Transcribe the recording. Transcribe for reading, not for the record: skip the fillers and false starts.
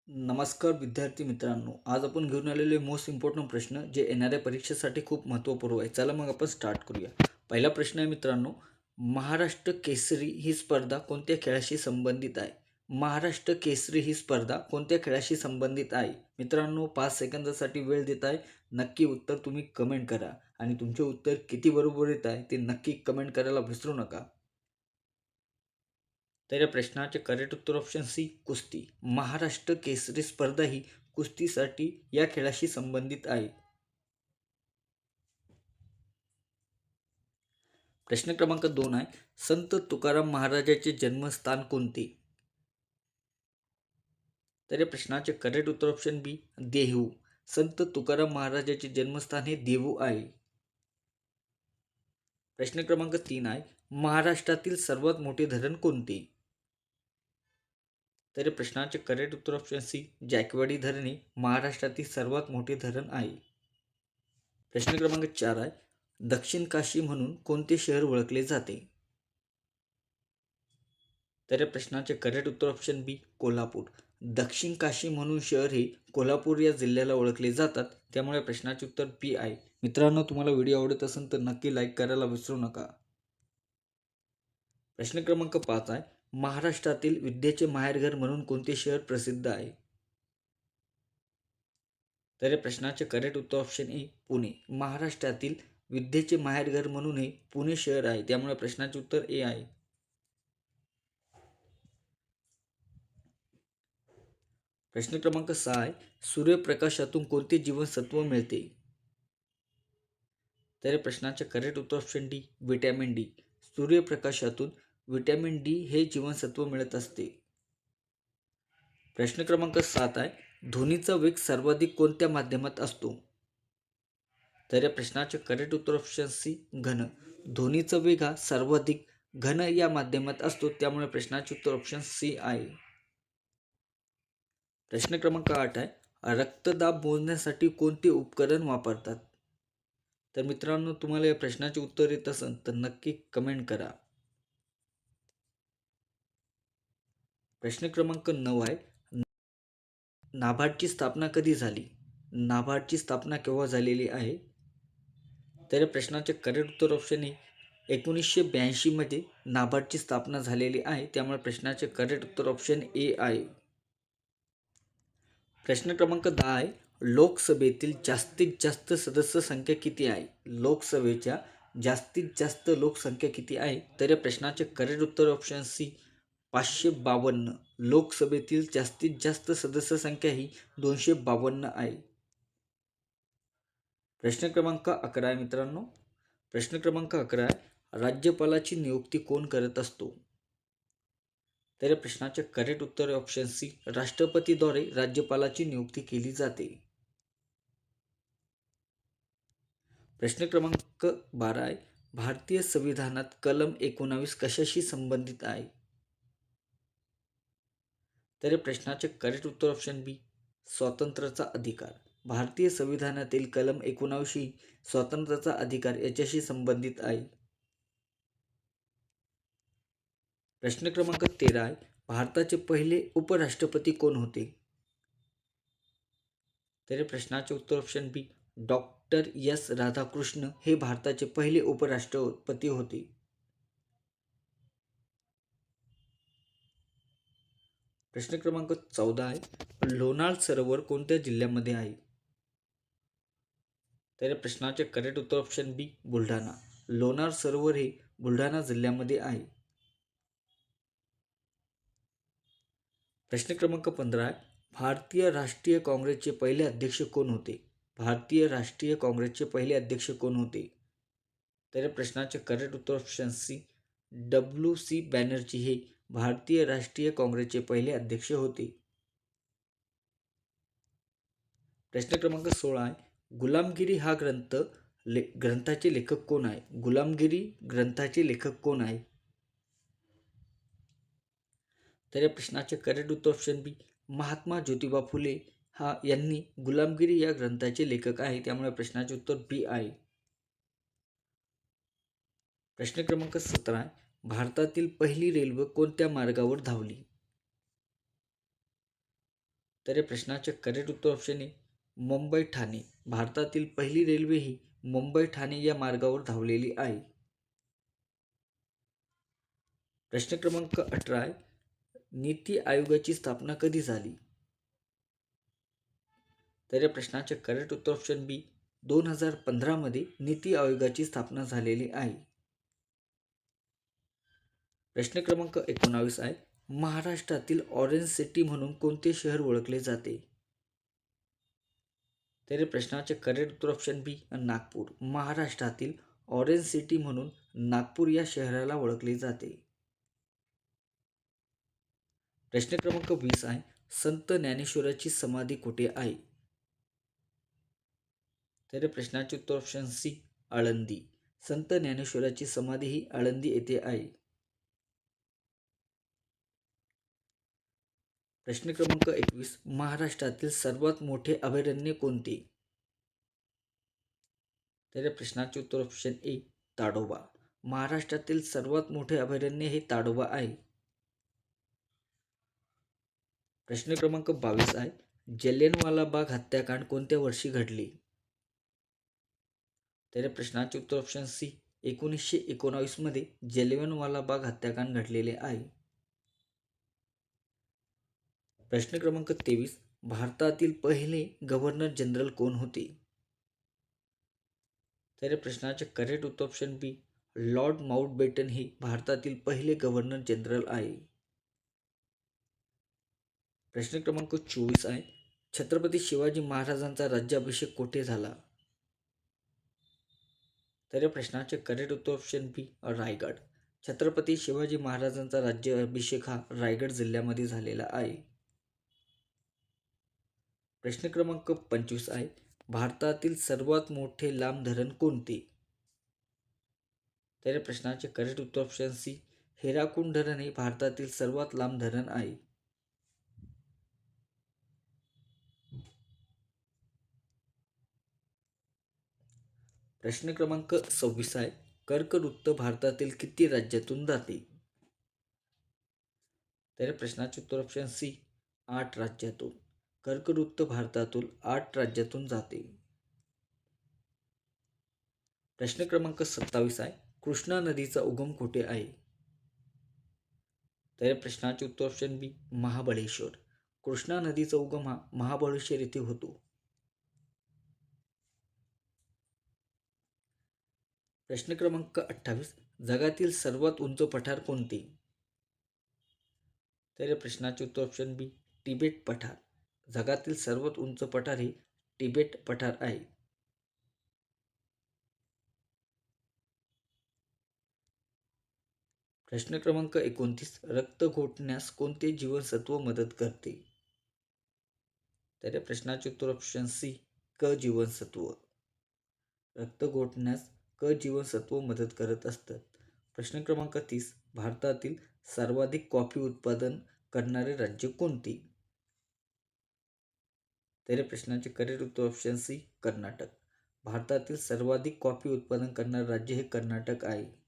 नमस्कार विद्यार्थी मित्रांनो, आज आपण घेऊन आलेले मोस्ट इम्पॉर्टंट प्रश्न जे येणाऱ्या परीक्षेसाठी खूप महत्त्वपूर्ण आहे. चला मग आपण स्टार्ट करूया. पहिला प्रश्न आहे मित्रांनो, महाराष्ट्र केसरी ही स्पर्धा कोणत्या खेळाशी संबंधित आहे? महाराष्ट्र केसरी ही स्पर्धा कोणत्या खेळाशी संबंधित आहे? मित्रांनो 5 सेकंदासाठी वेळ देत आहे. नक्की उत्तर तुम्ही कमेंट करा आणि तुमचे उत्तर किती बरोबर येत आहे ते नक्की कमेंट करायला विसरू नका. तर या प्रश्नाचे करेक्ट उत्तर ऑप्शन सी कुस्ती. महाराष्ट्र केसरी स्पर्धा ही कुस्तीसाठी या खेळाशी संबंधित आहे. प्रश्न क्रमांक 2 आहे, संत तुकाराम महाराजांचे जन्मस्थान कोणते? तर या प्रश्नाचे करेक्ट उत्तर ऑप्शन बी देहू. संत तुकाराम महाराजांचे जन्मस्थान हे देहू आहे. प्रश्न क्रमांक 3 आहे, महाराष्ट्रातील सर्वात मोठे धरण कोणते? तर या प्रश्नाचे करेक्ट उत्तर ऑप्शन सी जायकवाडी धरण हे महाराष्ट्रातील सर्वात मोठे धरण आहे. प्रश्न क्रमांक 4 आहे, दक्षिण काशी म्हणून कोणते शहर ओळखले जाते? तर या प्रश्नाचे करेक्ट उत्तर ऑप्शन बी कोल्हापूर. दक्षिण काशी म्हणून शहर हे कोल्हापूर या जिल्ह्याला ओळखले जातात, त्यामुळे प्रश्नाचे उत्तर बी आहे. मित्रांनो, तुम्हाला व्हिडिओ आवडत असेल तर नक्की लाईक करायला विसरू नका. प्रश्न क्रमांक 5 आहे, महाराष्ट्रातील विद्येचे माहेरघर म्हणून कोणते शहर प्रसिद्ध आहे? तर या प्रश्नाचे करेक्ट उत्तर ऑप्शन ए पुणे. महाराष्ट्रातील विद्येचे माहेरघर म्हणून हे पुणे शहर आहे, त्यामुळे प्रश्नाचे उत्तर ए आहे. प्रश्न क्रमांक 6 आहे, सूर्यप्रकाशातून कोणते जीवनसत्व मिळते? तर या प्रश्नाचे करेक्ट उत्तर ऑप्शन डी विटॅमिन डी. सूर्यप्रकाशातून विटॅमिन डी हे जीवनसत्व मिळत असते. प्रश्न क्रमांक 7 आहे, ध्वनीचा वेग सर्वाधिक कोणत्या माध्यमात असतो? तर या प्रश्नाचे करेक्ट उत्तर ऑप्शन सी घन. ध्वनीचा वेग हा सर्वाधिक घन या माध्यमात असतो, त्यामुळे प्रश्नाचे उत्तर ऑप्शन सी आहे. प्रश्न क्रमांक 8 आहे, रक्तदाब मोजण्यासाठी कोणते उपकरण वापरतात? तर मित्रांनो, तुम्हाला या प्रश्नाचे उत्तर येत असेल तर नक्की कमेंट करा. प्रश्न क्रमांक 9 आहे, नाबार्डची स्थापना कधी झाली? नाबार्डची स्थापना केव्हा झालेली आहे? तर या प्रश्नाचे करेक्ट उत्तर ऑप्शन ए 1982 मध्ये नाबार्डची स्थापना झालेली आहे, त्यामुळे प्रश्नाचे करेक्ट उत्तर ऑप्शन ए आहे. प्रश्न क्रमांक 10 आहे, लोकसभेतील जास्तीत जास्त सदस्य संख्या किती आहे? लोकसभेच्या जास्तीत जास्त लोकसंख्या किती आहे? तर या प्रश्नाचे करेक्ट उत्तर ऑप्शन सी 552. लोकसभेतील जास्तीत जास्त सदस्य संख्या ही 252 आहे. प्रश्न क्रमांक 11 आहे मित्रांनो. प्रश्न क्रमांक 11 आहे, राज्यपालाची नियुक्ती कोण करत असतो? तर या प्रश्नाचे करेक्ट उत्तर ऑप्शन सी राष्ट्रपतीद्वारे राज्यपालाची नियुक्ती केली जाते. प्रश्न क्रमांक 12 आहे, भारतीय संविधानात कलम 19 कशाशी संबंधित आहे? तर या प्रश्नाचे करेक्ट उत्तर ऑप्शन बी स्वातंत्र्याचा अधिकार. भारतीय संविधानातील कलम 19 ही स्वातंत्र्याचा अधिकार याच्याशी संबंधित आहे. प्रश्न क्रमांक 13 आहे, भारताचे पहिले उपराष्ट्रपती कोण होते? तर प्रश्नाचे उत्तर ऑप्शन बी डॉक्टर एस राधाकृष्ण हे भारताचे पहिले उपराष्ट्रपती होते. प्रश्न क्रमांक 14 आहे, लोणार सरोवर कोणत्या जिल्ह्यामध्ये आहे? तर प्रश्नाचे करेक्ट उत्तर ऑप्शन बी बुलढाणा. लोणार सरोवर हे बुलढाणा जिल्ह्यामध्ये आहे. प्रश्न क्रमांक 15 आहे, भारतीय राष्ट्रीय काँग्रेसचे पहिले अध्यक्ष कोण होते? भारतीय राष्ट्रीय काँग्रेसचे पहिले अध्यक्ष कोण होते? तर प्रश्नाचे करेक्ट उत्तर ऑप्शन सी WC बॅनर्जी हे भारतीय राष्ट्रीय काँग्रेसचे पहिले अध्यक्ष होते. प्रश्न क्रमांक 16 आहे, गुलामगिरी हा ग्रंथाचे लेखक कोण आहे? गुलामगिरी ग्रंथाचे लेखक कोण आहे? तर या प्रश्नाचे करेक्ट उत्तर ऑप्शन बी महात्मा ज्योतिबा फुले यांनी गुलामगिरी या ग्रंथाचे लेखक आहे, त्यामुळे प्रश्नाचे उत्तर बी आहे. प्रश्न क्रमांक 17 आहे, भारतातील पहिली रेल्वे कोणत्या मार्गावर धावली? तर या प्रश्नाचे करेक्ट उत्तर ऑप्शन ए मुंबई ठाणे. भारतातील पहिली रेल्वे ही मुंबई ठाणे या मार्गावर धावलेली आहे. प्रश्न क्रमांक 18 आहे, नीती आयोगाची स्थापना कधी झाली? तर या प्रश्नाचे करेक्ट उत्तर ऑप्शन बी 2015 मध्ये नीती आयोगाची स्थापना झालेली आहे. प्रश्न क्रमांक 19 आहे, महाराष्ट्रातील ऑरेंज सिटी म्हणून कोणते शहर ओळखले जाते? तर या प्रश्नाचे करेक्ट उत्तर ऑप्शन बी नागपूर. महाराष्ट्रातील ऑरेंज सिटी म्हणून नागपूर या शहराला ओळखले जाते. प्रश्न क्रमांक 20 आहे, संत ज्ञानेश्वराची समाधी कुठे आहे? तर या प्रश्नाचे उत्तर ऑप्शन सी आळंदी. संत ज्ञानेश्वराची समाधी ही आळंदी येथे आहे. प्रश्न क्रमांक 21, महाराष्ट्रातील सर्वात मोठे अभयारण्य कोणते? तर या प्रश्नाचे उत्तर ऑप्शन ए ताडोबा. महाराष्ट्रातील सर्वात मोठे अभयारण्य हे ताडोबा आहे. प्रश्न क्रमांक 22 आहे, जलियांवाला बाग हत्याकांड कोणत्या वर्षी घडले? तर या प्रश्नाचे उत्तर ऑप्शन सी 1919 मध्ये जलियांवाला बाग हत्याकांड घडलेले आहे. प्रश्न क्रमांक 23, भारतातील पहिले गव्हर्नर जनरल कोण होते? तर या प्रश्नाचे करेक्ट उत्तर ऑप्शन बी लॉर्ड माउंटबॅटन हे भारतातील पहिले गव्हर्नर जनरल आहे. प्रश्न क्रमांक 24 आहे, छत्रपती शिवाजी महाराजांचा राज्याभिषेक कोठे झाला? तर या प्रश्नाचे करेक्ट उत्तर ऑप्शन बी रायगड. छत्रपती शिवाजी महाराजांचा राज्याभिषेक हा रायगड जिल्ह्यामध्ये झालेला आहे. प्रश्न क्रमांक 25 आहे, भारतातील सर्वात मोठे लांब धरण कोणते? तर या प्रश्नाचे करेक्ट उत्तर ऑप्शन सी हिराकुंड धरण हे भारतातील सर्वात लांब धरण आहे. प्रश्न क्रमांक 26 आहे, कर्कवृत्त भारतातील किती राज्यातून जाते? तर प्रश्नाचे उत्तर ऑप्शन सी 8 राज्यातून. कर्कवृत्त भारतातील 8 राज्यातून जाते. प्रश्न क्रमांक 27 आहे, कृष्णा नदीचा उगम कुठे आहे? तर प्रश्नाचे उत्तर ऑप्शन बी महाबळेश्वर. कृष्णा नदीचा उगम हा महाबळेश्वर येथे होतो. प्रश्न क्रमांक 28, जगातील सर्वात उंच पठार कोणते? तर या प्रश्नाचे उत्तर ऑप्शन बी तिबेट पठार. जगातील सर्वात उंच पठार हे तिबेट पठार आहे. प्रश्न क्रमांक 29, रक्त घोटण्यास कोणते जीवनसत्व मदत करते? तर या प्रश्नाचे उत्तर ऑप्शन सी क जीवनसत्व. रक्त घोटण्यास क जीवनसत्व मदत करत असतात. प्रश्न क्रमांक 30, भारतातील सर्वाधिक कॉफी उत्पादन करणारे राज्य कोणते? तर या प्रश्नाचे करेक्ट उत्तर ऑप्शन सी कर्नाटक. भारतातील सर्वाधिक कॉफी उत्पादन करणारे राज्य हे कर्नाटक आहे.